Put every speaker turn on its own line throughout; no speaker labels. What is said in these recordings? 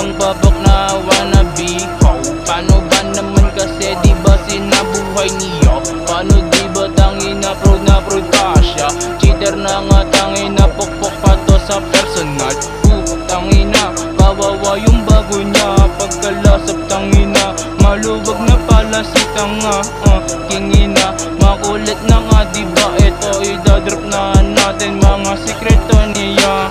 tong babok na wannabe ho. Paano ba naman kasi di ba sinabuhay niyo? Paano di ba tangina na proud pa siya? Cheater na nga tangina, pokpok pa to sa personal. Tangina, kawawa yung bago niya. Pagkalasap tangina, maluwag na pala si tanga. Kingina, makulit na nga diba? Ito idadrop na natin mga sikreto niya.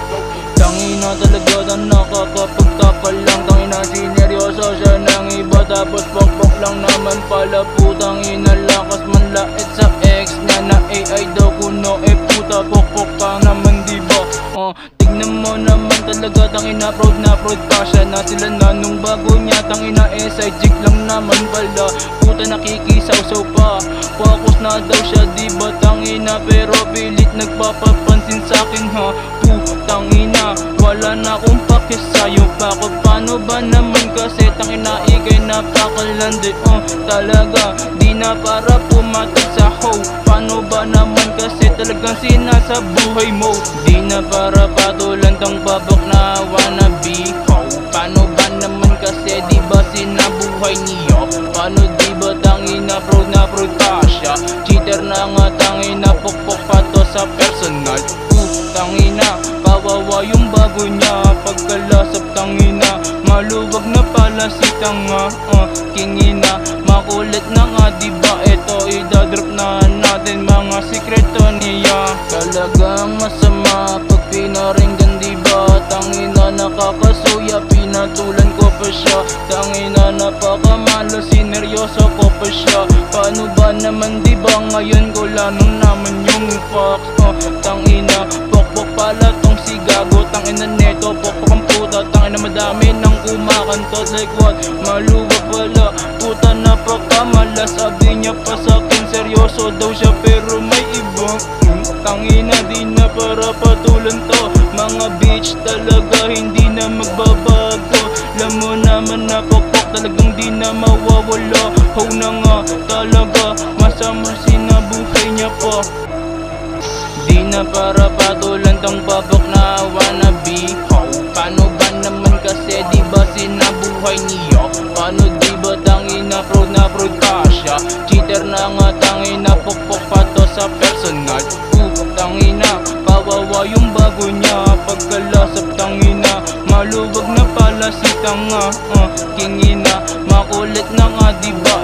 Tangina talaga na nakakapagtapal lang. Tangina sineryoso siya ng iba, tapos pokpok lang naman pala. Putangina lakas manlait sa ex niya na AI daw kuno. Puta pokpok ka naman diba? Tignan mo naman talaga tangina, proud pa siya na sila na nung bago niya. Tangina side chick lang naman pala. Puta nakikisaw-saw pa, focus na daw siya diba tangina? Pero pilit nagpapapansin sa'kin ha. Tangina, wala na akong pakis sa'yo. Bako paano ba naman kasi tangina ikay napakalandi. Talaga di na para pumatag sa hoe. Paano ba naman kasi talagang sinasa buhay mo? Di na para patulan tong babok na wannabe ho. Paano ba naman kasi di ba sinabuhay niyo? Paano di ba tangina proud pa siya? Cheater na nga tangina, pokpok pa to sa personal. Tangina, kawawa yung bago niya. Pagkalasap tangina, maluwag na pala si tanga. Kingina, makulit na nga diba? Ito idadrop na natin mga sikreto niya. Talagang masama pag pinaringgan diba? Tangina nakakasuya, pinatulan ko pa siya. Tangina napakamalo, sineryoso ko pa siya. Paano ba naman diba ngayon ko lanong naman yung facts? Tangina pokpok pala tong si gago. Tangina neto pokpok ang puta. Tangina madami nang kumakantot. Like what? Maluwag pala. Puta napakamalas. Sabi niya pa sa'kin seryoso daw siya pero may ibang. Tangina di na para patulan to. Mga bitch talaga hindi na magbabago. Alam mo naman na pokpok talagang di na mawawala. Ho na nga talaga, masama sinabuhay niya pa. Di na para patulan tong babok na wannabe ho. Paano ba naman kasi di ba sinabuhay niyo? Paano di ba tangina proud pa siya? Cheater na nga tangina, pokpok pa to sa personal. Tangina, kawawa yung bago niya. Pagkalasap tangina, maluwag na pala si tanga. Kingina, makulit na nga diba?